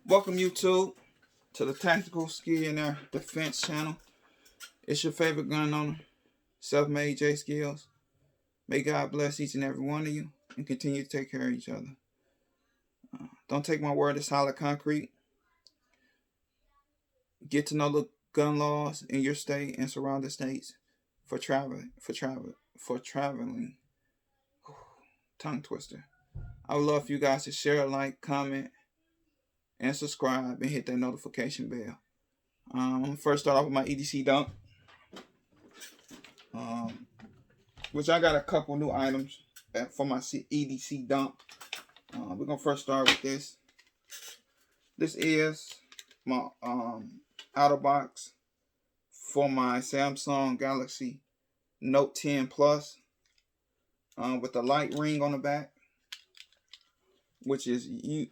Welcome YouTube to the Tactical Skillionaire Defense channel. It's your favorite gun owner, Self-Made J Skills. May God bless each and every one of you and continue to take care of each other. Don't take my word as solid concrete. Get to know the gun laws in your state and surrounding states for traveling. Tongue twister. I would love for you guys to share, like, comment, and subscribe and hit that notification bell. I'm going to first start off with my EDC dump. Which I got a couple new items for my EDC dump. We're going to first start with this. This is my outer box for my Samsung Galaxy Note 10 Plus with the light ring on the back, which is you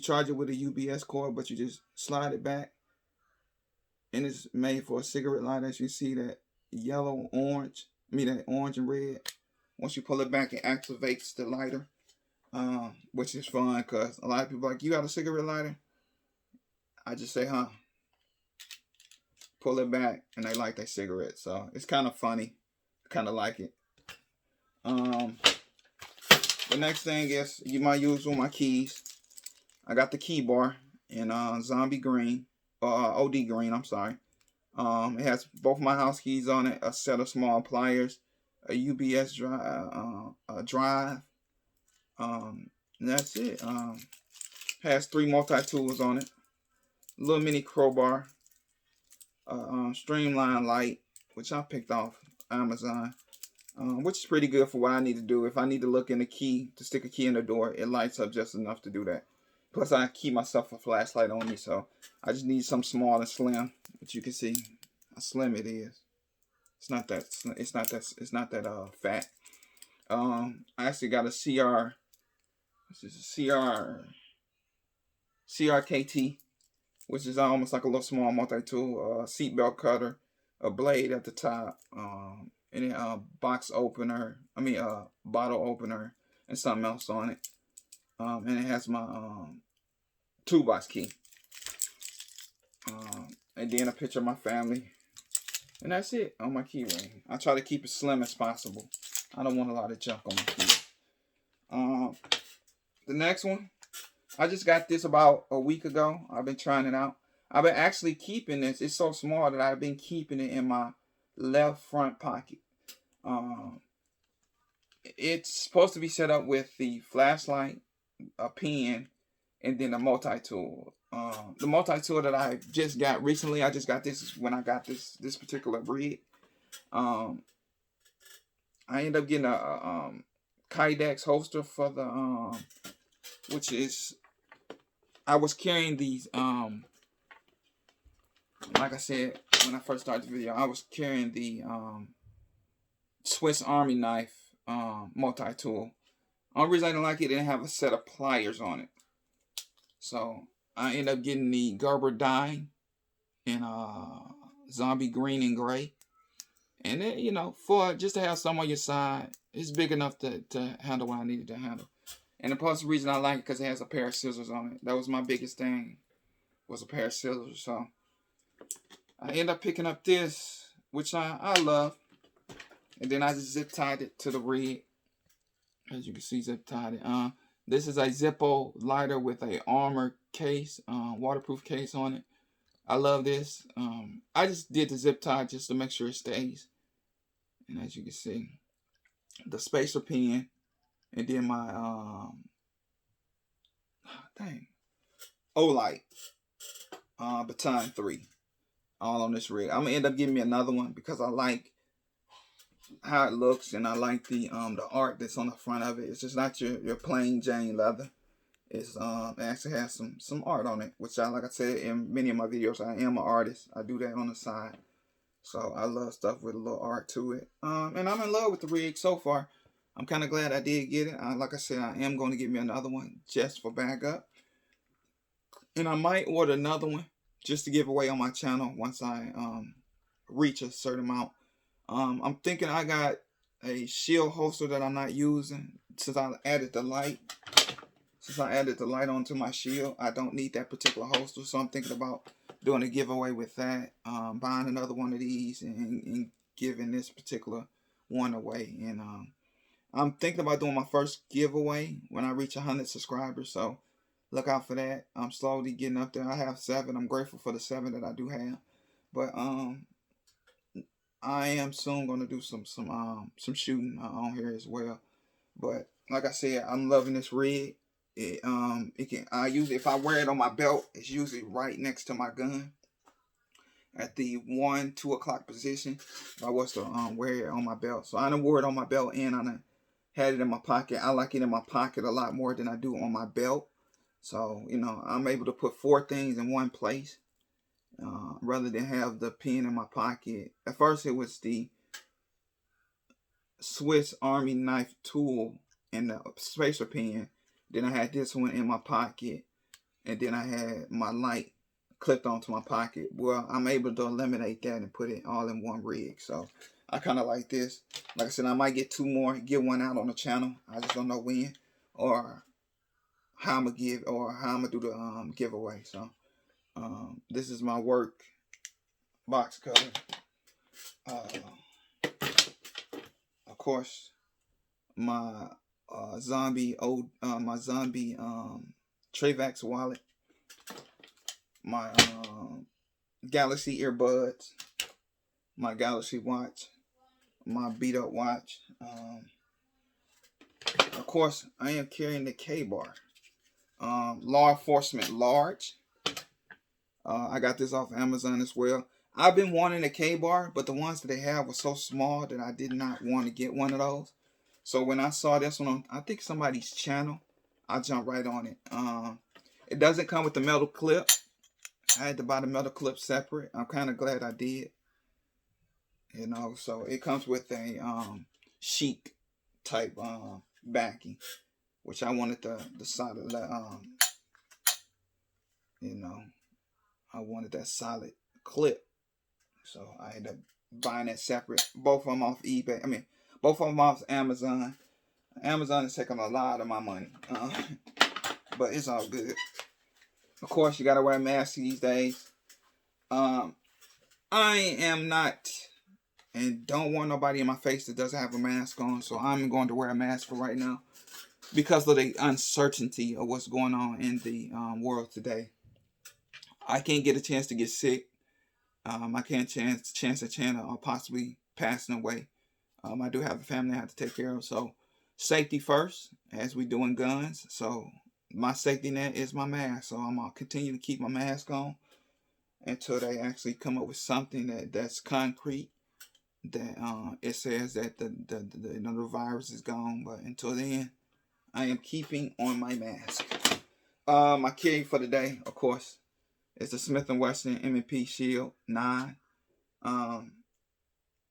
charge it with a UBS cord, but you just slide it back, and it's made for a cigarette lighter. As you see, that orange and red. Once you pull it back, it activates the lighter, which is fun because a lot of people are like, you got a cigarette lighter? I just say, huh? Pull it back, and they light their cigarette. So it's kind of funny. Kind of like it. The next thing is you might use one of my keys. I got the key bar in zombie green, OD green. I'm sorry. It has both my house keys on it, a set of small pliers, a UBS drive. And that's it. Has 3 multi-tools on it. Little mini crowbar. Streamline light, which I picked off Amazon. Which is pretty good for what I need to do. If I need to look in the key, to stick a key in the door, it lights up just enough to do that. Plus, I keep myself a flashlight on me, so I just need something small and slim. But you can see how slim it is. It's not that fat. I actually got a CRKT, which is almost like a little small multi-tool, seatbelt cutter, a blade at the top, and a bottle opener, and something else on it. And it has my toolbox key. And then a picture of my family. And that's it on my key ring. I try to keep it slim as possible. I don't want a lot of junk on my key. The next one, I just got this about a week ago. I've been trying it out. I've been actually keeping this. It's so small that I've been keeping it in my left front pocket. It's supposed to be set up with the flashlight, a pen, and then a multi-tool. The multi-tool that I just got recently, I just got this when I got this particular rig. I ended up getting a Kydex holster for the which is, I was carrying these like I said when I first started the video, I was carrying the Swiss Army knife multi-tool. Only reason I didn't like it didn't have a set of pliers on it. So I ended up getting the Gerber dime in zombie green and gray. And then, for just to have some on your side, it's big enough to handle what I needed to handle. And the plus reason I like it because it has a pair of scissors on it. That was my biggest thing, was a pair of scissors. So I ended up picking up this, which I love. And then I just zip tied it to the rig. As you can see, zip tied it. This is a Zippo lighter with a armor case, waterproof case on it. I love this. I just did the zip tie just to make sure it stays. And as you can see, the spacer pen, and then my Olight Baton 3, all on this rig. I'm gonna end up getting me another one because I like how it looks, and I like the art that's on the front of it. It's just not your plain Jane leather. It's it actually has some art on it, which like I said in many of my videos, I am an artist. I do that on the side, so I love stuff with a little art to it. And I'm in love with the rig so far. I'm kind of glad I did get it. Like I said, I am going to get me another one just for backup, and I might order another one just to give away on my channel once I reach a certain amount. I'm thinking I got a shield holster that I'm not using since I added the light. since I added the light onto my shield, I don't need that particular holster. So I'm thinking about doing a giveaway with that, buying another one of these and giving this particular one away. And I'm thinking about doing my first giveaway when I reach 100 subscribers. So look out for that. I'm slowly getting up there. I have 7. I'm grateful for the 7 that I do have. But I am soon gonna do some shooting on here as well. But like I said, I'm loving this rig. I usually, if I wear it on my belt, it's usually right next to my gun at the 1-2 o'clock position. If I was to wear it on my belt, so I done wore it on my belt and I done had it in my pocket. I like it in my pocket a lot more than I do on my belt. So I'm able to put 4 things in one place rather than have the pen in my pocket. At first, it was the Swiss Army knife tool and the spacer pen. Then I had this one in my pocket, and then I had my light clipped onto my pocket. Well, I'm able to eliminate that and put it all in one rig. So I kind of like this. Like I said, I might get 2 more, get one out on the channel. I just don't know when or how I'm gonna do the giveaway. So this is my work box cover. Of course, my zombie Travax wallet, my Galaxy earbuds, my Galaxy watch, my beat up watch. Of course, I am carrying the K-bar, Law Enforcement Large. I got this off Amazon as well. I've been wanting a K-bar, but the ones that they have were so small that I did not want to get one of those. So when I saw this one on, I think somebody's channel, I jumped right on it. It doesn't come with the metal clip. I had to buy the metal clip separate. I'm kind of glad I did. So it comes with a chic type backing, which I wanted the solid. I wanted that solid clip, so I ended up buying that separate. Both of them off eBay. Both of them off Amazon. Amazon is taking a lot of my money, but it's all good. Of course, you gotta wear a mask these days. I am not and don't want nobody in my face that doesn't have a mask on, so I'm going to wear a mask for right now because of the uncertainty of what's going on in the world today. I can't get a chance to get sick. I can't chance of possibly passing away. I do have a family I have to take care of, so safety first, as we doing guns. So my safety net is my mask. So I'm gonna continue to keep my mask on until they actually come up with something that's concrete, that it says that the virus is gone. But until then, I am keeping on my mask. My carry for the day, of course, is the Smith & Wesson M&P Shield 9.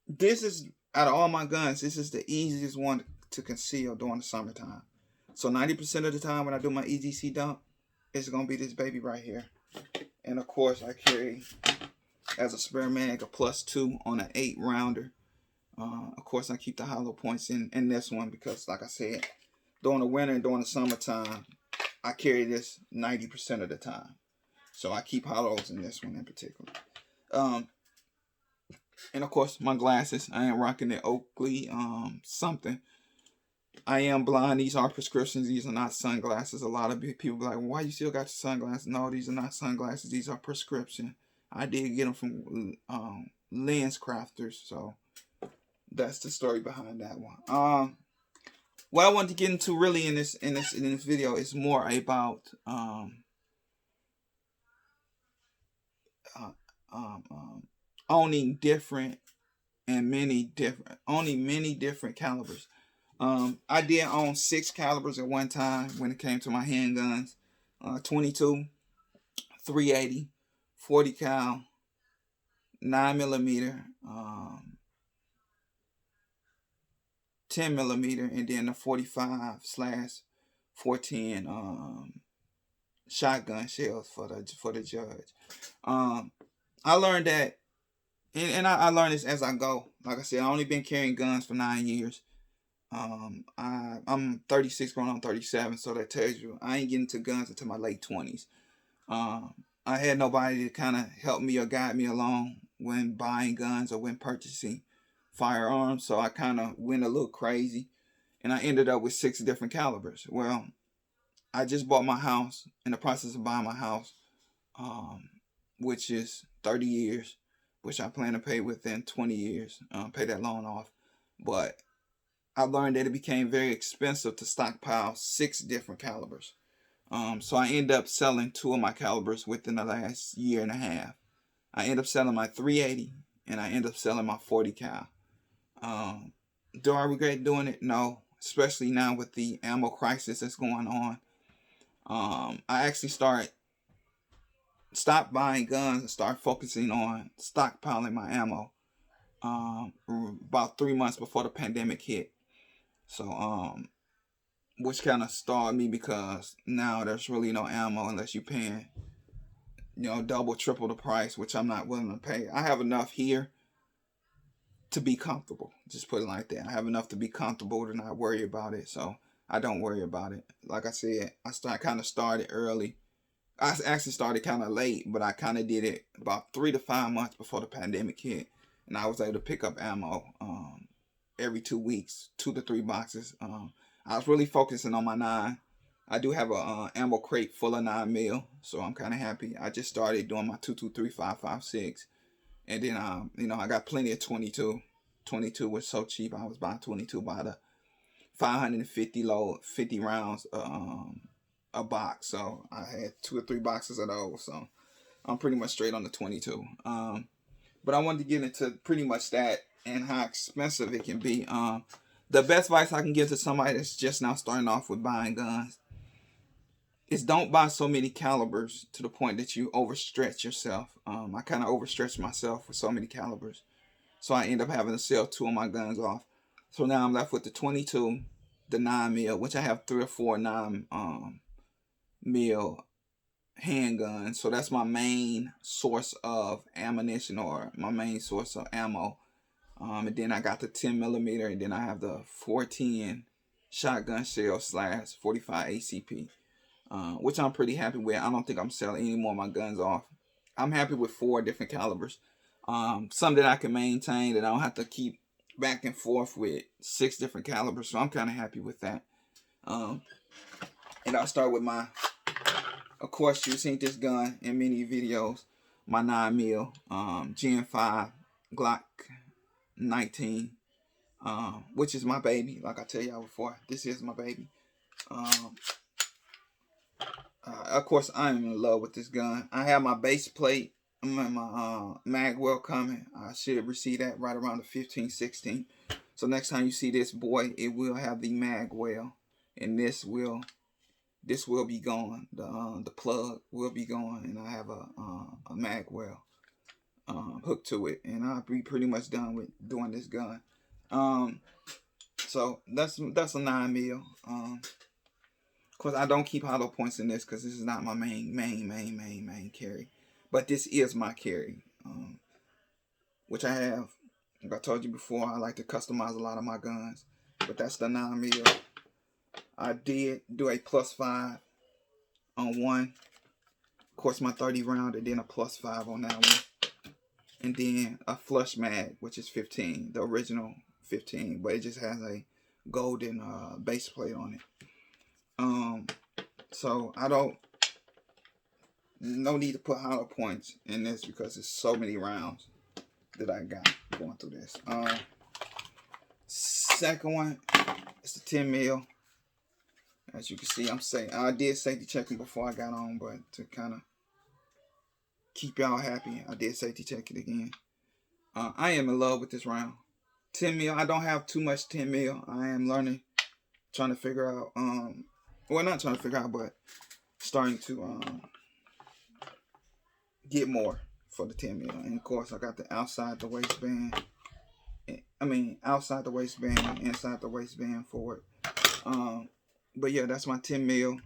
This is, out of all my guns, this is the easiest one to conceal during the summertime. So 90% of the time when I do my EDC dump, it's going to be this baby right here. And of course, I carry, as a spare mag, a +2 on an 8-rounder. Of course, I keep the hollow points in this one because, like I said, during the winter and during the summertime, I carry this 90% of the time. So I keep hollows in this one in particular. And of course, my glasses. I am rocking the Oakley something. I am blind. These are prescriptions. These are not sunglasses. A lot of people be like, well, why you still got your sunglasses? No, these are not sunglasses. These are prescription. I did get them from Lens Crafters. So that's the story behind that one. What I want to get into really in this video is more about owning many different calibers. I did own 6 calibers at one time when it came to my handguns. 22, 380, 40 cal, 9mm, 10mm, and then the 45/410 shotgun shells for the judge. I learned that, and I learned this as I go. Like I said, I only been carrying guns for 9 years. I'm 36 going on 37, so that tells you I ain't getting to guns until my late 20s. I had nobody to kind of help me or guide me along when buying guns or when purchasing firearms, so I kind of went a little crazy, and I ended up with 6 different calibers. Well, I just bought my house, in the process of buying my house, um, which is 30 years, which I plan to pay within 20 years, pay that loan off. But I learned that it became very expensive to stockpile 6 different calibers. So I ended up selling 2 of my calibers within the last year and a half. I ended up selling my 380 and I ended up selling my 40 cal. Um, do I regret doing it? No, especially now with the ammo crisis that's going on. I actually stopped buying guns and started focusing on stockpiling my ammo. About 3 months before the pandemic hit. So which kind of stalled me because now there's really no ammo unless you're paying, double, triple the price, which I'm not willing to pay. I have enough here to be comfortable. Just put it like that. I have enough to be comfortable to not worry about it. So I don't worry about it. Like I said, I kind of started early. I actually started kind of late, but I kind of did it about 3 to 5 months before the pandemic hit, and I was able to pick up ammo every 2 weeks, 2 to 3 boxes. I was really focusing on my 9. I do have a ammo crate full of 9 mil, so I'm kind of happy. I just started doing my 223 5.56, and then I got plenty of 22. 22 was so cheap. I was buying 22 by the 550 50 rounds a box. So I had 2 or 3 boxes of those. So I'm pretty much straight on the 22. But I wanted to get into pretty much that and how expensive it can be. The best advice I can give to somebody that's just now starting off with buying guns is don't buy so many calibers to the point that you overstretch yourself. I kind of overstretched myself with so many calibers. So I end up having to sell 2 of my guns off. So now I'm left with the 22, the 9 mil, which I have 3 or 4 9 mil handguns. So that's my main source of ammunition or my main source of ammo. And then I got the 10 millimeter, and then I have the 410 shotgun shell / 45 ACP, which I'm pretty happy with. I don't think I'm selling any more of my guns off. I'm happy with 4 different calibers. Some that I can maintain, that I don't have to keep back and forth with 6 different calibers. So I'm kind of happy with that. And I'll start with of course, you've seen this gun in many videos. My 9 mil Gen 5 Glock 19, which is my baby. Like I tell y'all before, this is my baby. Of course, I am in love with this gun. I have my base plate. I'm at my magwell coming. I should receive that right around the 15, 16. So next time you see this boy, it will have the magwell, and this will be gone. The plug will be gone, and I have a magwell hooked to it, and I'll be pretty much done with doing this gun. So that's a 9 mil. Of course, I don't keep hollow points in this because this is not my main carry, but this is my carry, which I have. Like I told you before, I like to customize a lot of my guns, but that's the 9 mil. I did do a +5 on one. Of course, my 30 round, and then a +5 on that one. And then a flush mag, which is 15, the original 15, but it just has a golden base plate on it. So no need to put hollow points in this because there's so many rounds that I got going through this. Second one is the 10 mil. As you can see, I did safety checking before I got on, but to kind of keep y'all happy, I did safety check it again. I am in love with this round. 10 mil, I don't have too much 10 mil. I am learning, trying to figure out, well, not trying to figure out, but starting to get more for the 10 mil. And of course, I got the outside the waistband. Outside the waistband, inside the waistband for it. But yeah, that's my 10 mil.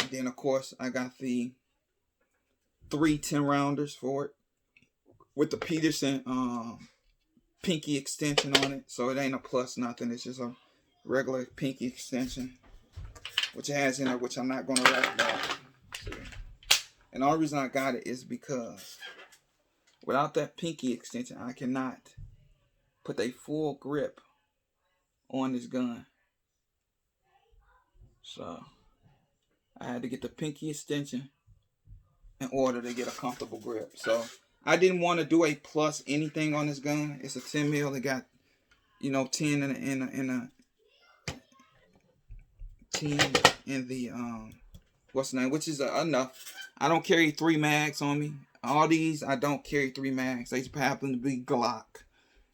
Then of course I got the 3 10 rounders for it with the Peterson pinky extension on it, so it ain't a plus nothing. It's just a regular pinky extension, which it has in it, which I'm not gonna wrap about. And the only reason I got it is because without that pinky extension, I cannot put a full grip on this gun. So I had to get the pinky extension in order to get a comfortable grip. So I didn't want to do a plus anything on this gun. It's a 10 mil. It got, 10 in the what's the name? Which is enough. I don't carry 3 mags on me. All these I don't carry 3 mags. They happen to be Glock.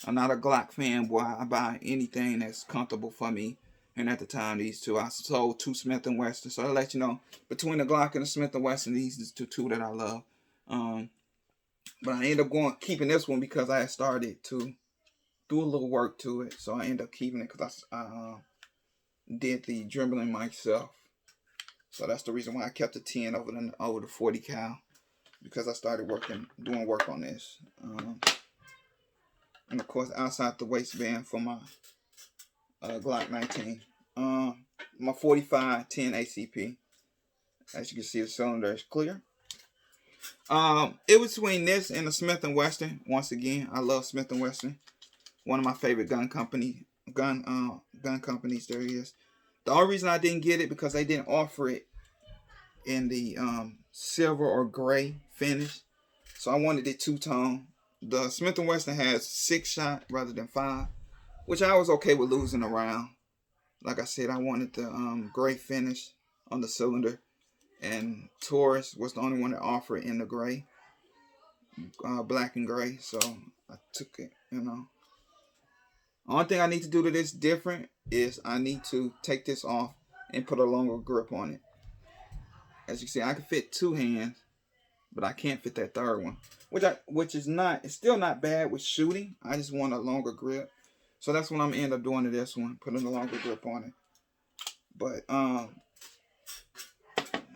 I'm not a Glock fanboy. I buy anything that's comfortable for me. And at the time, these two, I sold 2 Smith & Wesson. So I'll let you know, between the Glock and the Smith & Wesson, these are the two that I love. But I ended up keeping this one because I had started to do a little work to it. So I ended up keeping it because I did the dribbling myself. So that's the reason why I kept the 10 over the 40 cal. Because I started doing work on this. And of course, outside the waistband for my Glock 19. My 45 10 ACP. As you can see, the cylinder is clear. It was between this and the Smith & Wesson. Once again, I love Smith & Wesson. One of my favorite gun companies there is. The only reason I didn't get it because they didn't offer it in the silver or gray finish. So I wanted it two-tone. The Smith & Wesson has 6-shot rather than 5, which I was okay with losing around. Like I said, I wanted the gray finish on the cylinder, and Taurus was the only one that offered in the gray, black and gray. So I took it. Only thing I need to do to this different is I need to take this off and put a longer grip on it. As you can see, I can fit 2 hands, but I can't fit that third one, it's still not bad with shooting. I just want a longer grip. So that's what I'm gonna end up doing to this one, putting a longer grip on it. But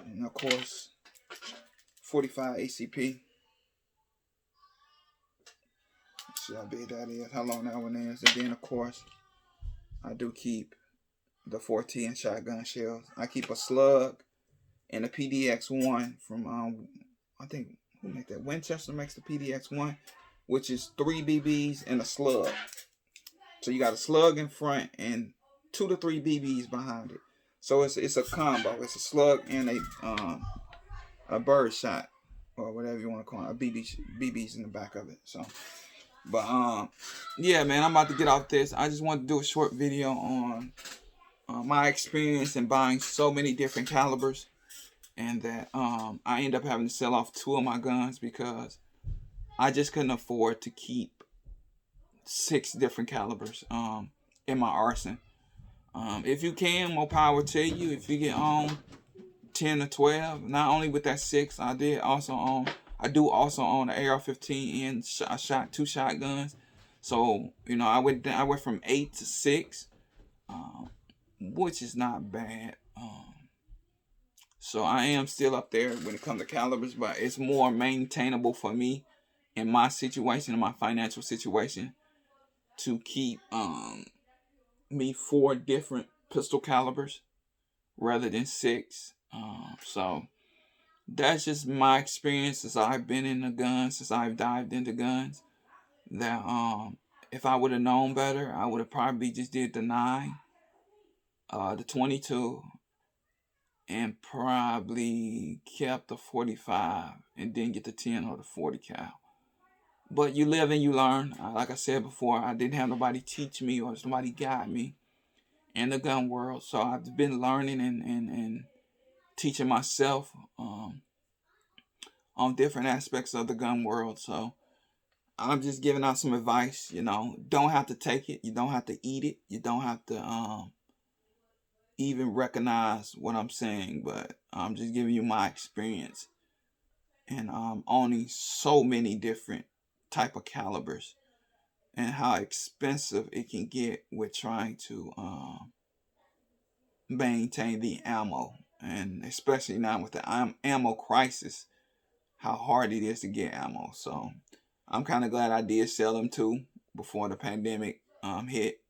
and of course, 45 ACP. Let's see how big that is, how long that one is. And then of course, I do keep the 14 shotgun shells. I keep a slug and a PDX-1 from I think who make that? Winchester makes the PDX-1, which is 3 BBs and a slug. So you got a slug in front and 2 to 3 BBs behind it. So it's a combo. It's a slug and a bird shot, or whatever you want to call it. BBs in the back of it. So, but yeah, man, I'm about to get off this. I just wanted to do a short video on my experience in buying so many different calibers, and that I ended up having to sell off 2 of my guns because I just couldn't afford to keep 6 different calibers in my arsenal. If you can, more power to you. If you get on 10 or 12, not only with that 6, I do also own the AR-15 and 2 shotguns. So I went from 8 to 6, which is not bad. So I am still up there when it comes to calibers, but it's more maintainable for me in my situation, in my financial situation, to keep me 4 different pistol calibers rather than 6. So that's just my experience since I've been in the guns, since I've dived into guns. That if I would have known better, I would have probably just did the 9, the 22, and probably kept the 45 and didn't get the 10 or the 40 cal. But you live and you learn. Like I said before, I didn't have nobody teach me or somebody guide me in the gun world. So I've been learning and teaching myself on different aspects of the gun world. So I'm just giving out some advice. Don't have to take it. You don't have to eat it. You don't have to even recognize what I'm saying. But I'm just giving you my experience and owning so many different type of calibers and how expensive it can get with trying to maintain the ammo, and especially now with the ammo crisis, how hard it is to get ammo. So I'm kind of glad I did sell them too, before the pandemic hit.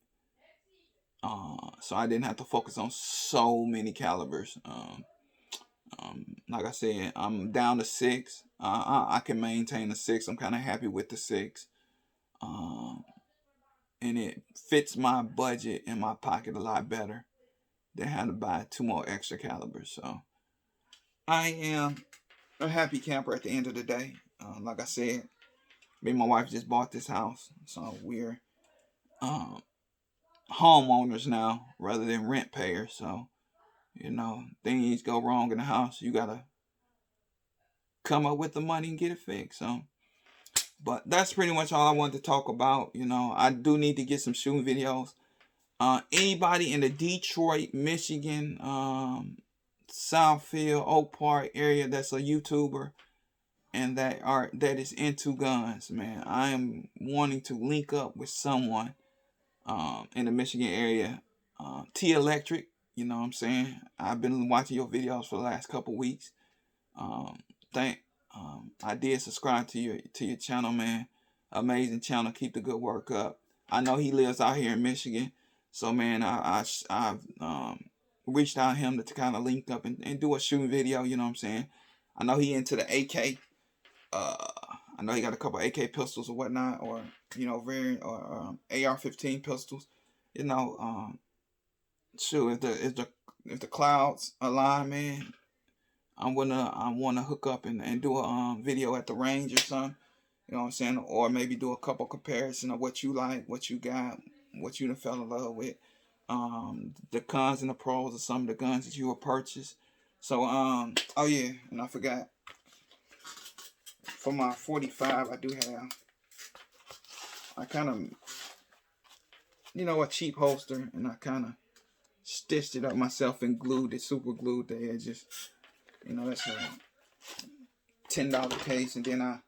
So I didn't have to focus on so many calibers. Like I said, I'm down to 6. I can maintain a 6. I'm kind of happy with the 6. And it fits my budget in my pocket a lot better than having to buy 2 more extra calibers. So I am a happy camper at the end of the day. Like I said, me and my wife just bought this house, so we're homeowners now rather than rent payers. So, you know, things go wrong in the house, you gotta come up with the money and get it fixed. So, but that's pretty much all I wanted to talk about. You know, I do need to get some shooting videos. Anybody in the Detroit, Michigan, Southfield, Oak Park area that's a YouTuber and that is into guns, man, I am wanting to link up with someone in the Michigan area. T Electric, you know what I'm saying? I've been watching your videos for the last couple weeks. I did subscribe to your channel, man. Amazing channel. Keep the good work up. I know he lives out here in Michigan, so man, I've reached out to him to kind of link up and do a shooting video. You know what I'm saying? I know he into the AK. I know he got a couple AK pistols or whatnot, or you know, variant or AR-15 pistols. You know, shoot, if the clouds align, man, I wanna hook up and do a video at the range or something. You know what I'm saying? Or maybe do a couple comparison of what you like, what you got, what you done fell in love with. The cons and the pros of some of the guns that you will purchase. So oh yeah, and I forgot. For my 45, I do have, I kind of, you know, a cheap holster, and I kind of stitched it up myself and glued it, super glued the edges. You know, that's a $10 case, and then I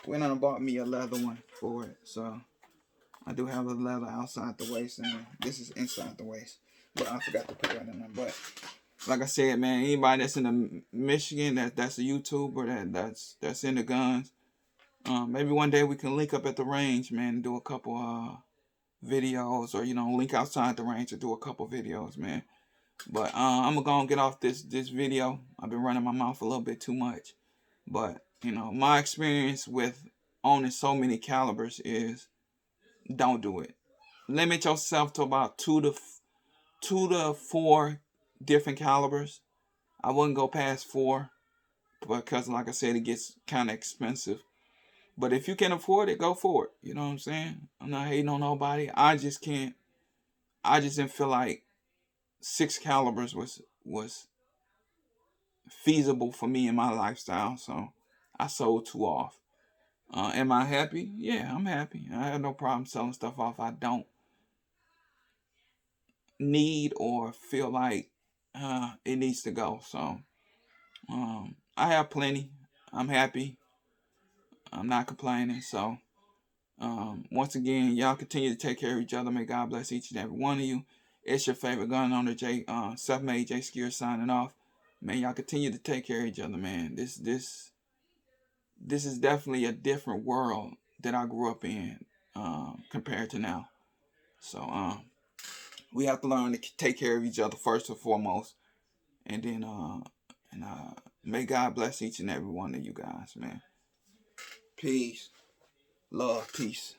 went on and bought me a leather one for it. So I do have a leather outside the waist, and this is inside the waist. But I forgot to put that in there. But like I said, man, anybody that's in the Michigan that's a YouTuber that's into guns, maybe one day we can link up at the range, man, and do a couple videos, or you know, link outside the range to do a couple videos, man. But I'm gonna get off this video. I've been running my mouth a little bit too much, but you know, my experience with owning so many calibers is don't do it. Limit yourself to about two to four different calibers. I wouldn't go past 4 because, like I said, it gets kind of expensive. But if you can afford it, go for it. You know what I'm saying? I'm not hating on nobody. I just can't. I just didn't feel like 6 calibers was feasible for me in my lifestyle. So I sold 2 off. Am I happy? Yeah, I'm happy. I have no problem selling stuff off I don't need or feel like it needs to go. So I have plenty. I'm happy. I'm not complaining. So once again, y'all continue to take care of each other. May God bless each and every one of you. It's your favorite gun owner, Self-Made Jay Skier, signing off. Man, y'all continue to take care of each other, man. This is definitely a different world that I grew up in compared to now. So we have to learn to take care of each other first and foremost, and then may God bless each and every one of you guys, man. Peace, love, peace,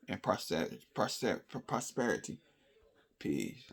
and prosperity. Peace.